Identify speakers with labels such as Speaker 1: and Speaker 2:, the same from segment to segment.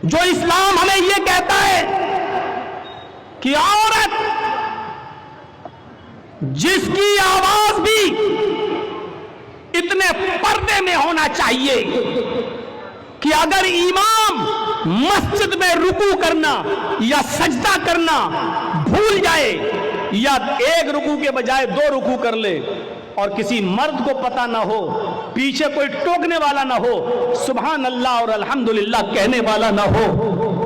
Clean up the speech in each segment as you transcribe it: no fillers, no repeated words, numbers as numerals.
Speaker 1: جو اسلام ہمیں یہ کہتا ہے کہ عورت جس کی آواز بھی اتنے پردے میں ہونا چاہیے کہ اگر امام مسجد میں رکوع کرنا یا سجدہ کرنا بھول جائے یا ایک رکوع کے بجائے 2 رکوع کر لے اور کسی مرد کو پتہ نہ ہو، پیچھے کوئی ٹوکنے والا نہ ہو، سبحان اللہ اور الحمدللہ کہنے والا نہ ہو،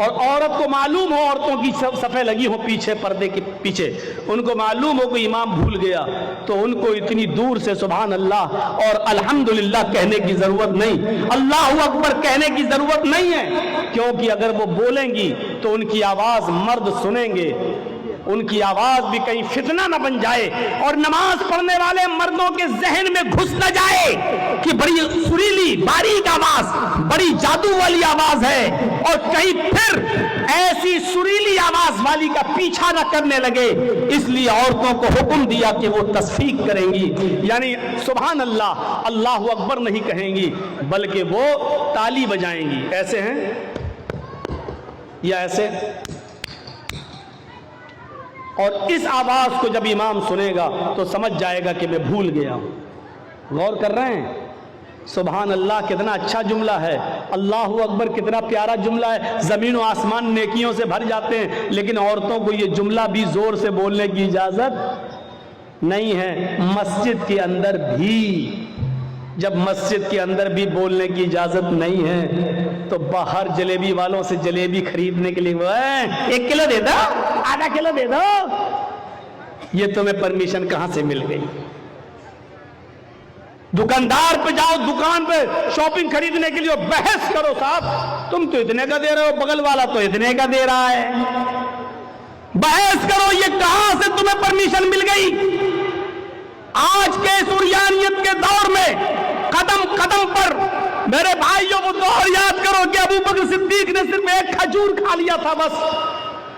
Speaker 1: اور عورت کو معلوم ہو، عورتوں کی صفیں لگی ہو پیچھے پردے کے پیچھے، ان کو معلوم ہو کہ امام بھول گیا تو ان کو اتنی دور سے سبحان اللہ اور الحمدللہ کہنے کی ضرورت نہیں، اللہ اکبر کہنے کی ضرورت نہیں ہے، کیونکہ اگر وہ بولیں گی تو ان کی آواز مرد سنیں گے، ان کی آواز بھی کہیں فتنہ نہ بن جائے اور نماز پڑھنے والے مردوں کے ذہن میں گھس نہ جائے کہ بڑی سریلی باریک آواز، بڑی جادو والی آواز ہے، اور کہیں پھر ایسی سریلی آواز والی کا پیچھا نہ کرنے لگے، اس لیے عورتوں کو حکم دیا کہ وہ تصفیق کریں گی، یعنی سبحان اللہ اللہ اکبر نہیں کہیں گی بلکہ وہ تالی بجائیں گی، ایسے ہیں یا ایسے، اور اس آواز کو جب امام سنے گا تو سمجھ جائے گا کہ میں بھول گیا ہوں۔ غور کر رہے ہیں؟ سبحان اللہ کتنا اچھا جملہ ہے، اللہ اکبر کتنا پیارا جملہ ہے، زمین و آسمان نیکیوں سے بھر جاتے ہیں، لیکن عورتوں کو یہ جملہ بھی زور سے بولنے کی اجازت نہیں ہے، مسجد کے اندر بھی، جب مسجد کے اندر بھی بولنے کی اجازت نہیں ہے تو باہر جلیبی والوں سے جلیبی خریدنے کے لیے 1 کلو دے دو، آدھا کلو دے دو، یہ تمہیں پرمیشن کہاں سے مل گئی؟ دکاندار پہ جاؤ، دکان پہ شاپنگ خریدنے کے لیے بحث کرو، صاحب تم تو اتنے کا دے رہے ہو، بغل والا تو اتنے کا دے رہا ہے، بحث کرو یہ کہاں سے تمہیں پرمیشن مل گئی؟ آج کے سوریانیت کے دور میں قدم قدم پر میرے بھائیوں وہ دور یاد کرو کہ ابو بکر صدیق نے صرف 1 کھجور کھا لیا تھا بس،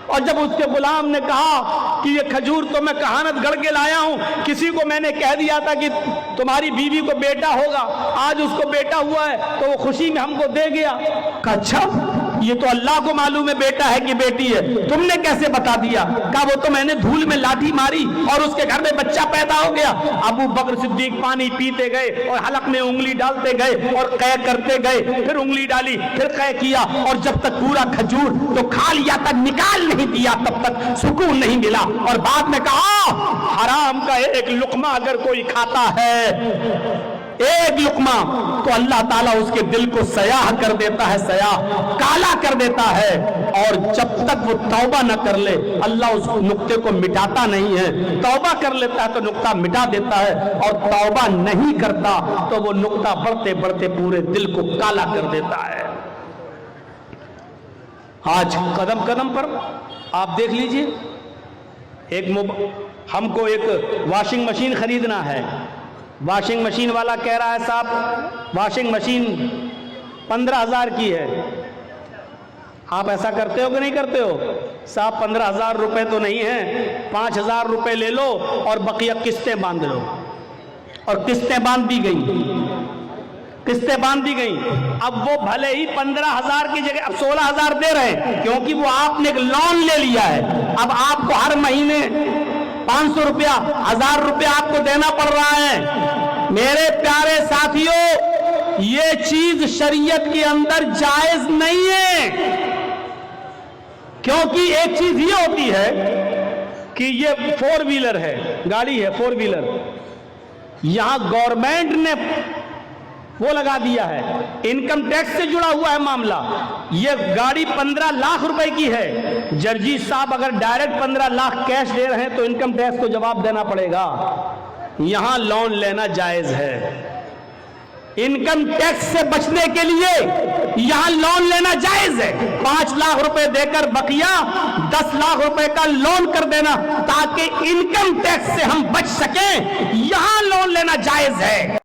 Speaker 1: اور جب اس کے غلام نے کہا کہ یہ کھجور تو میں کہانت گڑھ کے لایا ہوں، کسی کو میں نے کہہ دیا تھا کہ تمہاری بیوی کو بیٹا ہوگا، آج اس کو بیٹا ہوا ہے تو وہ خوشی میں ہم کو دے گیا، کہا اچھا یہ تو اللہ کو معلوم ہے بیٹا ہے کہ بیٹی ہے، تم نے کیسے بتا دیا؟ کہا وہ تو میں نے دھول میں لاٹھی ماری اور اس کے گھر میں بچہ پیدا ہو گیا۔ ابو بکر صدیق پانی پیتے گئے اور حلق میں انگلی ڈالتے گئے اور قے کرتے گئے، پھر انگلی ڈالی، پھر قے کیا، اور جب تک پورا کھجور تو کھا لیا تک نکال نہیں دیا تب تک سکون نہیں ملا، اور بعد میں کہا حرام کا 1 لقمہ اگر کوئی کھاتا ہے، 1 لقمہ، تو اللہ تعالیٰ اس کے دل کو سیاہ کر دیتا ہے، سیاہ کالا کر دیتا ہے، اور جب تک وہ توبہ نہ کر لے اللہ اس نقطے کو مٹاتا نہیں ہے، توبہ کر لیتا ہے تو نقطہ مٹا دیتا ہے، اور توبہ نہیں کرتا تو وہ نقطہ بڑھتے بڑھتے پورے دل کو کالا کر دیتا ہے۔ آج قدم قدم پر آپ دیکھ لیجئے، ہم کو ایک واشنگ مشین خریدنا ہے، واشنگ مشین والا کہہ رہا ہے صاحب واشنگ مشین 15,000 کی ہے، آپ ایسا کرتے ہو کہ نہیں کرتے ہو؟ صاحب 15,000 روپے تو نہیں ہیں، 5,000 روپے لے لو اور بقیہ قسطیں باندھ لو، اور قسطیں باندھ دی گئی، قسطیں باندھ دی گئی، اب وہ بھلے ہی 15,000 کی جگہ اب 16,000 دے رہے ہیں، کیونکہ وہ آپ نے ایک لون لے لیا ہے، اب آپ کو ہر مہینے 500 روپیہ 1000 روپیہ آپ کو دینا پڑ رہا ہے۔ میرے پیارے ساتھیوں یہ چیز شریعت کے اندر جائز نہیں ہے، کیونکہ ایک چیز یہ ہوتی ہے کہ یہ 4 ویلر ہے، گاڑی ہے 4 ویلر، یہاں گورنمنٹ نے وہ لگا دیا ہے، انکم ٹیکس سے جڑا ہوا ہے معاملہ، یہ گاڑی 15 لاکھ روپے کی ہے، جرجی صاحب اگر ڈائریکٹ 15 لاکھ کیش دے رہے ہیں تو انکم ٹیکس کو جواب دینا پڑے گا، یہاں لون لینا جائز ہے، انکم ٹیکس سے بچنے کے لیے یہاں لون لینا جائز ہے، 5 لاکھ روپے دے کر بقیہ 10 لاکھ روپے کا لون کر دینا تاکہ انکم ٹیکس سے ہم بچ سکیں، یہاں لون لینا جائز ہے۔